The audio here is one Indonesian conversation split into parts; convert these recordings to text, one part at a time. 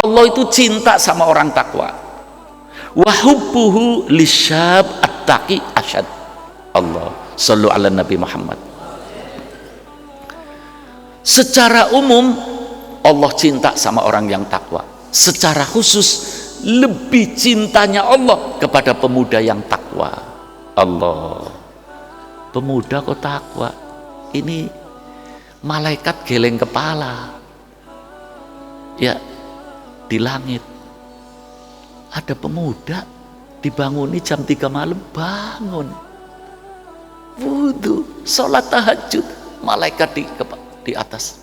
Allah itu cinta sama orang takwa. Wa hubbuhu lisyab at-taqi asyad. Allah sallu ala Nabi Muhammad. Secara umum Allah cinta sama orang yang takwa. Secara khusus lebih cintanya Allah kepada pemuda yang takwa. Allah, pemuda kok takwa? Ini malaikat geleng kepala. Ya, di langit ada pemuda dibanguni jam 3 malam, bangun wudhu, sholat tahajud, malaikat di atas.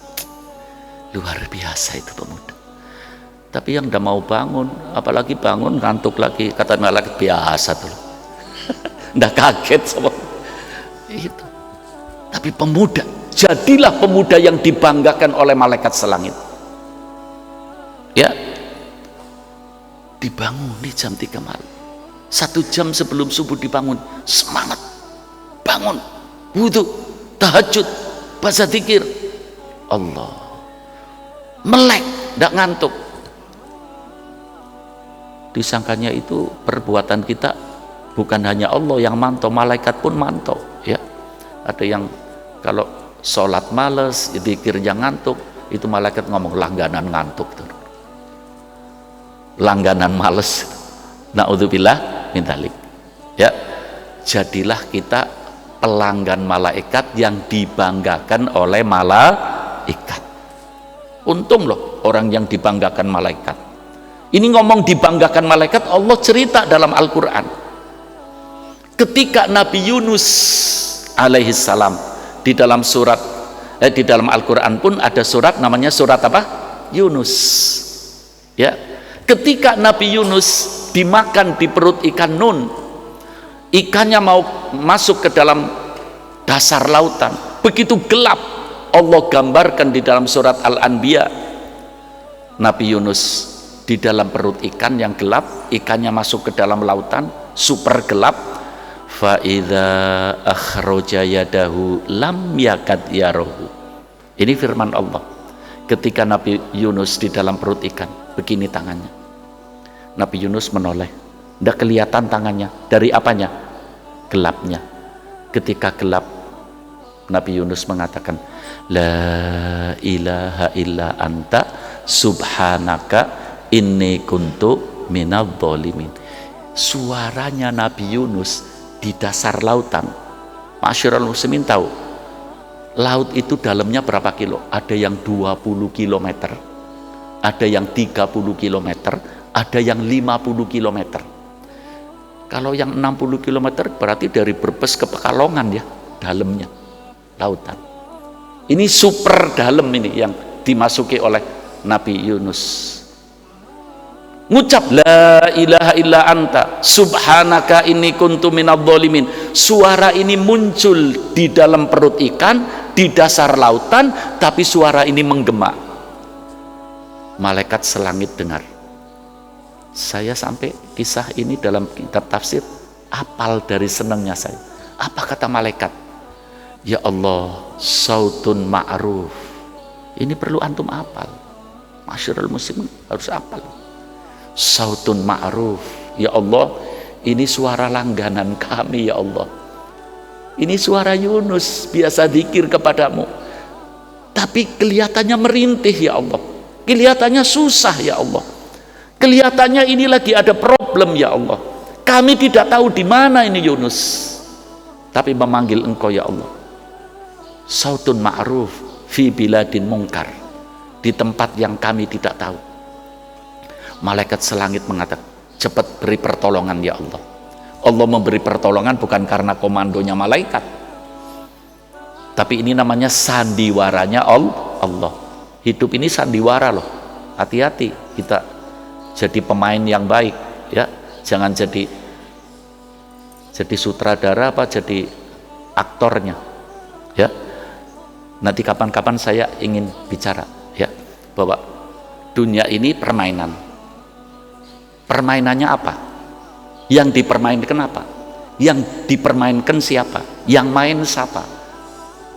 Luar biasa itu pemuda. Tapi yang udah mau bangun, apalagi bangun ngantuk lagi, kata malaikat biasa tuh. Nggak kaget sama itu. Tapi pemuda, jadilah pemuda yang dibanggakan oleh malaikat selangit. Ya, dibanguni jam 3 malam, 1 jam sebelum subuh dibangun, semangat, bangun, wudhu, tahajud, baca zikir, Allah, melek, tidak ngantuk. Disangkanya itu perbuatan kita, bukan hanya Allah yang mantau, malaikat pun mantau. Ya, ada yang kalau sholat males, zikirnya ngantuk, itu malaikat ngomong langganan ngantuk tuh. Langganan males, naudzubillah min dzalik. Ya, jadilah kita pelanggan malaikat yang dibanggakan oleh malaikat. Untung loh orang yang dibanggakan malaikat. Ini ngomong dibanggakan malaikat, Allah cerita dalam Al-Quran ketika Nabi Yunus alaihi salam di dalam surat di dalam Al-Quran pun ada surat namanya surat apa? Yunus. Ya, ketika Nabi Yunus dimakan di perut ikan nun, ikannya mau masuk ke dalam dasar lautan, begitu gelap. Allah gambarkan di dalam surat Al-Anbiya, Nabi Yunus di dalam perut ikan yang gelap, ikannya masuk ke dalam lautan super gelap. Fa idza akhraja yadahu lam yakad yarahu. Ini firman Allah ketika Nabi Yunus di dalam perut ikan, begini tangannya. Nabi Yunus menoleh, tidak kelihatan tangannya. Dari apanya? Gelapnya. Ketika gelap, Nabi Yunus mengatakan, la ilaha illa anta subhanaka inni kuntu minadh dhalimin. Suaranya Nabi Yunus di dasar lautan. Masyarul muslimin tahu, laut itu dalamnya berapa kilo? Ada yang 20 km, ada yang 30 km, ada yang 50 km. Kalau yang 60 km berarti dari Brebes ke Pekalongan ya, dalamnya lautan. Ini super dalam ini yang dimasuki oleh Nabi Yunus. Ngucap la ilaha illa anta subhanaka inni kuntu minadh dhalimin. Suara ini muncul di dalam perut ikan, di dasar lautan, tapi suara ini menggema. Malaikat selangit dengar. Saya sampai kisah ini dalam kitab tafsir, apal dari senangnya saya. Apa kata malaikat? Ya Allah, sautun ma'ruf. Ini perlu antum apal. Masyarul muslimin harus apal. Sautun ma'ruf. Ya Allah, ini suara langganan kami ya Allah. Ini suara Yunus, biasa zikir kepadamu, tapi kelihatannya merintih ya Allah. Kelihatannya susah ya Allah. Kelihatannya ini lagi ada problem ya Allah. Kami tidak tahu di mana ini Yunus, tapi memanggil Engkau ya Allah. Sautun ma'ruf fi biladin mungkar, di tempat yang kami tidak tahu. Malaikat selangit mengatakan, cepat beri pertolongan ya Allah. Allah memberi pertolongan bukan karena komandonya malaikat, tapi ini namanya sandiwaranya Allah. Hidup ini sandiwara loh. Hati-hati kita jadi pemain yang baik ya. Jangan jadi sutradara apa jadi aktornya ya. Nanti kapan-kapan saya ingin bicara ya, bahwa dunia ini permainan. Permainannya apa? Yang dipermainkan apa? Yang dipermainkan siapa? Yang main siapa?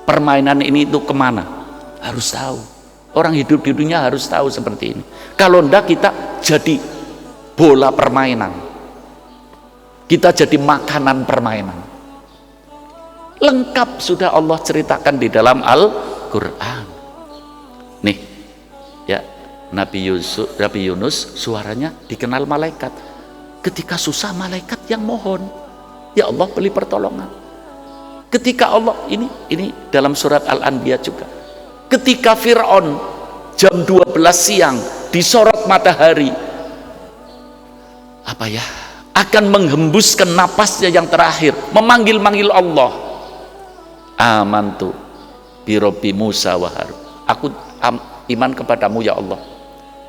Permainan ini itu kemana? Harus tahu. Orang hidup di dunia harus tahu seperti ini. Kalau enggak kita jadi bola permainan, kita jadi makanan permainan. Lengkap sudah Allah ceritakan di dalam Al-Quran. Nih ya, Nabi Yunus suaranya dikenal malaikat. Ketika susah malaikat yang mohon, ya Allah beri pertolongan. Ketika Allah ini dalam surat Al-Anbiya juga, ketika Fir'aun jam 12 siang disorot matahari, apa ya, akan menghembuskan napasnya yang terakhir, memanggil-manggil Allah, amantu bi Rabbi Musa wa Harun, aku iman kepadamu ya Allah,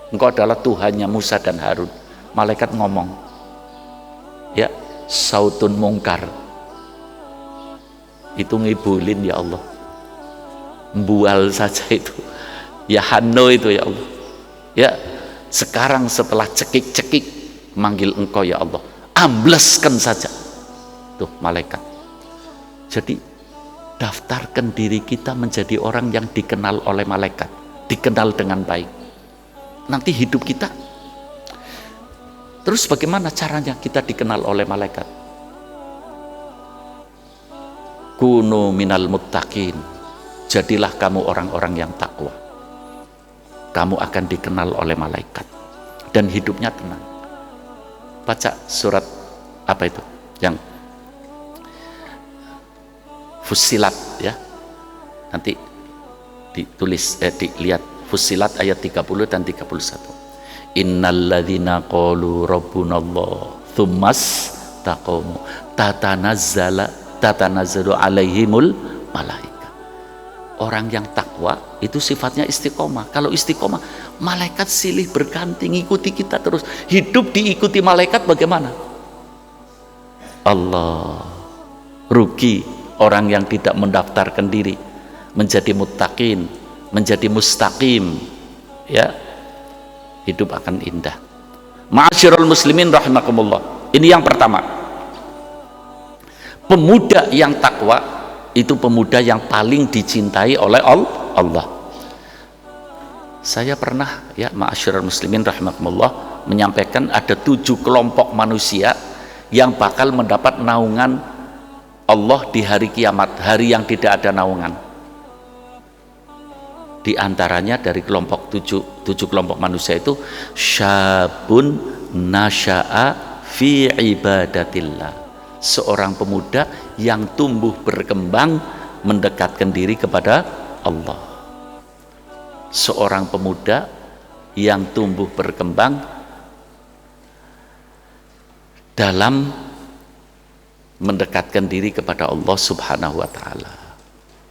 engkau adalah Tuhannya Musa dan Harun. Malaikat ngomong, ya, sautun mungkar, itu ngibulin ya Allah, bual saja itu ya, hano itu ya Allah, ya sekarang setelah cekik-cekik manggil engkau ya Allah, ambleskan saja tuh malaikat. Jadi daftarkan diri kita menjadi orang yang dikenal oleh malaikat, dikenal dengan baik. Nanti hidup kita terus bagaimana caranya kita dikenal oleh malaikat? Kunu minal muttaqin, jadilah kamu orang-orang yang takwa, kamu akan dikenal oleh malaikat dan hidupnya tenang. Baca surat apa itu yang Fussilat ya, nanti ditulis dilihat Fussilat ayat 30 dan 31. Innalladzina qalu rabbunallah tsummas taqamu tatanazzalu alaihimul malaika. Orang yang takwa itu sifatnya istiqomah. Kalau istiqomah, malaikat silih berganti ngikuti kita terus. Hidup diikuti malaikat bagaimana? Allah. Rugi orang yang tidak mendaftarkan diri menjadi muttaqin, menjadi mustaqim, ya, hidup akan indah. Ma'asyiral muslimin rahimakumullah. Ini yang pertama, pemuda yang takwa itu pemuda yang paling dicintai oleh Allah. Saya pernah ya, ma'asyiral muslimin rahimakumullah, menyampaikan ada 7 kelompok manusia yang bakal mendapat naungan Allah di hari kiamat, hari yang tidak ada naungan. Di antaranya dari kelompok 7 kelompok manusia itu, syabun nasya'a fi ibadatillah, seorang pemuda yang tumbuh berkembang mendekatkan diri kepada Allah. Seorang pemuda yang tumbuh berkembang dalam mendekatkan diri kepada Allah Subhanahu wa ta'ala.